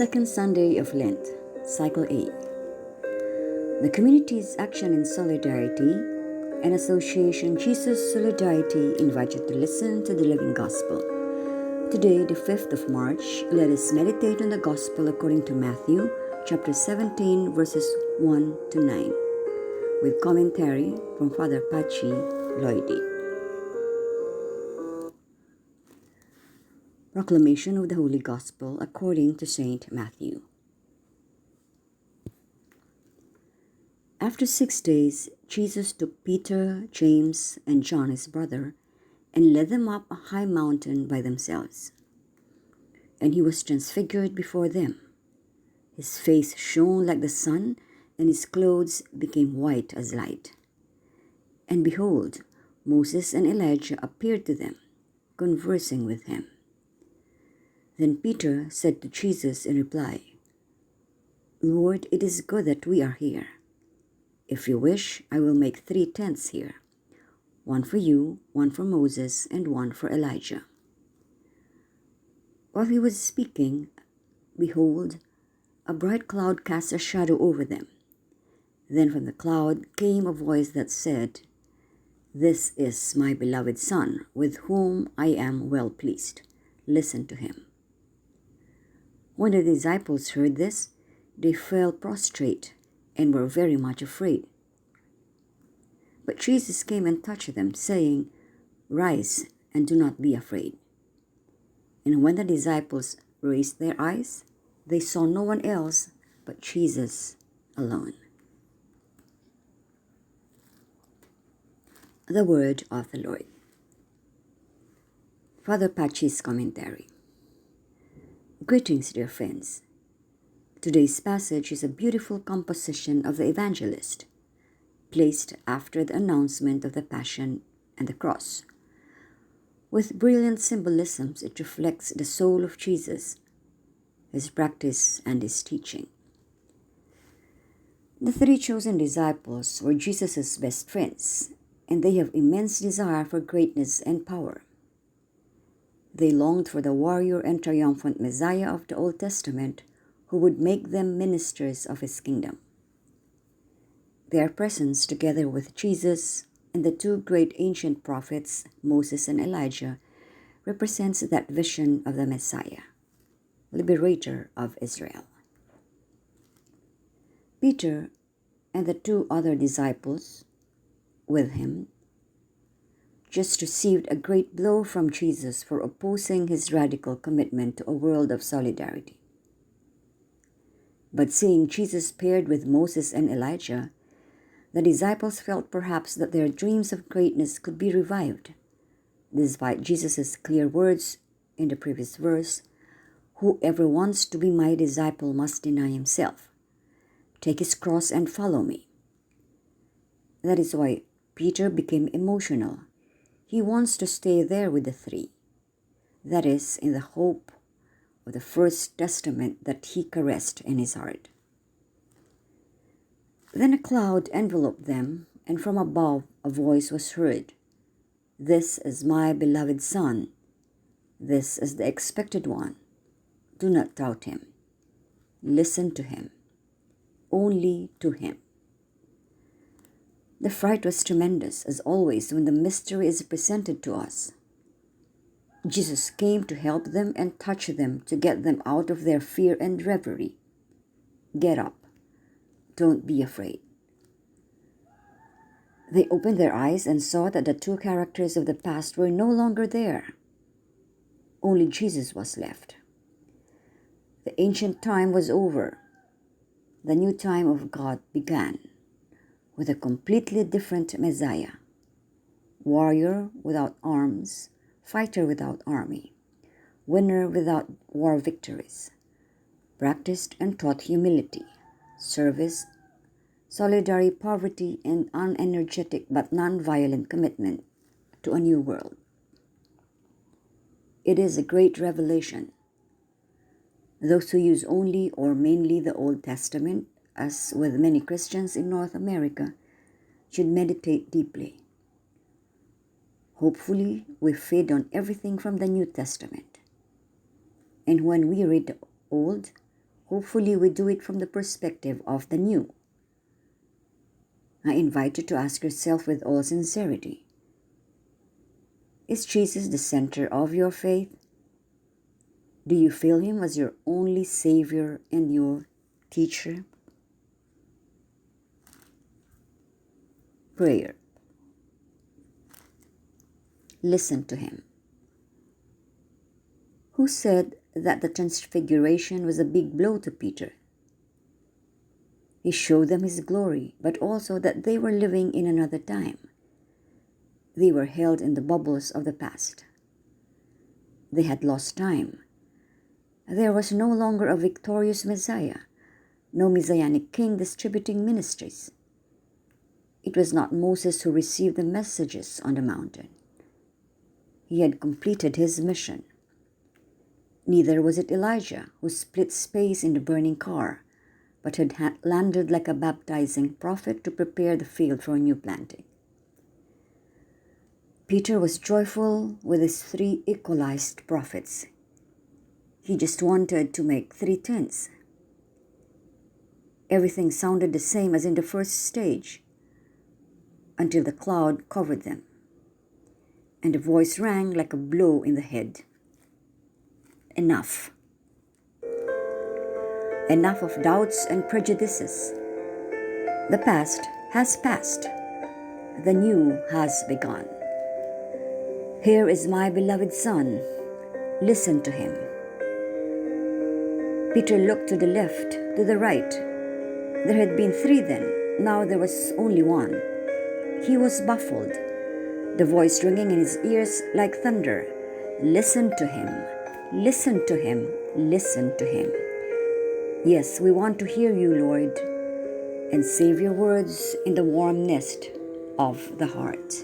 Second Sunday of Lent, Cycle 8. The community's action in solidarity and association Jesus Solidarity invite you to listen to the Living Gospel. Today, the 5th of March, let us meditate on the Gospel according to Matthew chapter 17 verses 1 to 9 with commentary from Father Pachi Loidi. Proclamation of the Holy Gospel according to Saint Matthew. After 6 days, Jesus took Peter, James, and John his brother, and led them up a high mountain by themselves. And he was transfigured before them. His face shone like the sun, and his clothes became white as light. And behold, Moses and Elijah appeared to them, conversing with him. Then Peter said to Jesus in reply, "Lord, it is good that we are here. If you wish, I will make 3 tents here, one for you, one for Moses, and one for Elijah." While he was speaking, behold, a bright cloud cast a shadow over them. Then from the cloud came a voice that said, "This is my beloved Son, with whom I am well pleased. Listen to him." When the disciples heard this, they fell prostrate and were very much afraid. But Jesus came and touched them, saying, "Rise and do not be afraid." And when the disciples raised their eyes, they saw no one else but Jesus alone. The word of the Lord. Father Pachi's commentary. Greetings, dear friends. Today's passage is a beautiful composition of the evangelist, placed after the announcement of the Passion and the Cross. With brilliant symbolisms, it reflects the soul of Jesus, his practice and his teaching. The 3 chosen disciples were Jesus' best friends, and they have immense desire for greatness and power. They longed for the warrior and triumphant Messiah of the Old Testament who would make them ministers of his kingdom. Their presence, together with Jesus and the 2 great ancient prophets, Moses and Elijah, represents that vision of the Messiah, liberator of Israel. Peter and the 2 other disciples with him just received a great blow from Jesus for opposing his radical commitment to a world of solidarity. But seeing Jesus paired with Moses and Elijah, the disciples felt perhaps that their dreams of greatness could be revived, despite Jesus' clear words in the previous verse, "Whoever wants to be my disciple must deny himself, take his cross and follow me." That is why Peter became emotional. He wants to stay there with the 3. That is, in the hope of the first testament that he caressed in his heart. Then a cloud enveloped them, and from above a voice was heard, "This is my beloved Son. This is the expected one. Do not doubt him. Listen to him. Only to him." The fright was tremendous, as always when the mystery is presented to us. Jesus came to help them and touch them to get them out of their fear and reverie. Get up. Don't be afraid. They opened their eyes and saw that the 2 characters of the past were no longer there. Only Jesus was left. The ancient time was over. The new time of God began, with a completely different Messiah, warrior without arms, fighter without army, winner without war victories, practiced and taught humility, service, solidary poverty, and unenergetic but non-violent commitment to a new world. It is a great revelation. Those who use only or mainly the Old Testament, as with many Christians in North America, should meditate deeply. Hopefully, we feed on everything from the New Testament. And when we read the Old, hopefully we do it from the perspective of the new. I invite you to ask yourself with all sincerity, is Jesus the center of your faith? Do you feel him as your only Savior and your teacher? Prayer. Listen to him. Who said that the transfiguration was a big blow to Peter? He showed them his glory, but also that they were living in another time. They were held in the bubbles of the past. They had lost time. There was no longer a victorious Messiah, no messianic king distributing ministries. It was not Moses who received the messages on the mountain. He had completed his mission. Neither was it Elijah who split space in the burning car, but had landed like a baptizing prophet to prepare the field for a new planting. Peter was joyful with his 3 equalized prophets. He just wanted to make 3 tents. Everything sounded the same as in the first stage, until the cloud covered them, and the voice rang like a blow in the head. Enough. Enough of doubts and prejudices. The past has passed. The new has begun. Here is my beloved Son. Listen to him. Peter looked to the left, to the right. There had been 3 then. Now there was only 1. He was baffled, the voice ringing in his ears like thunder. Listen to him. Listen to him. Listen to him. Yes, we want to hear you, Lord, and save your words in the warm nest of the heart.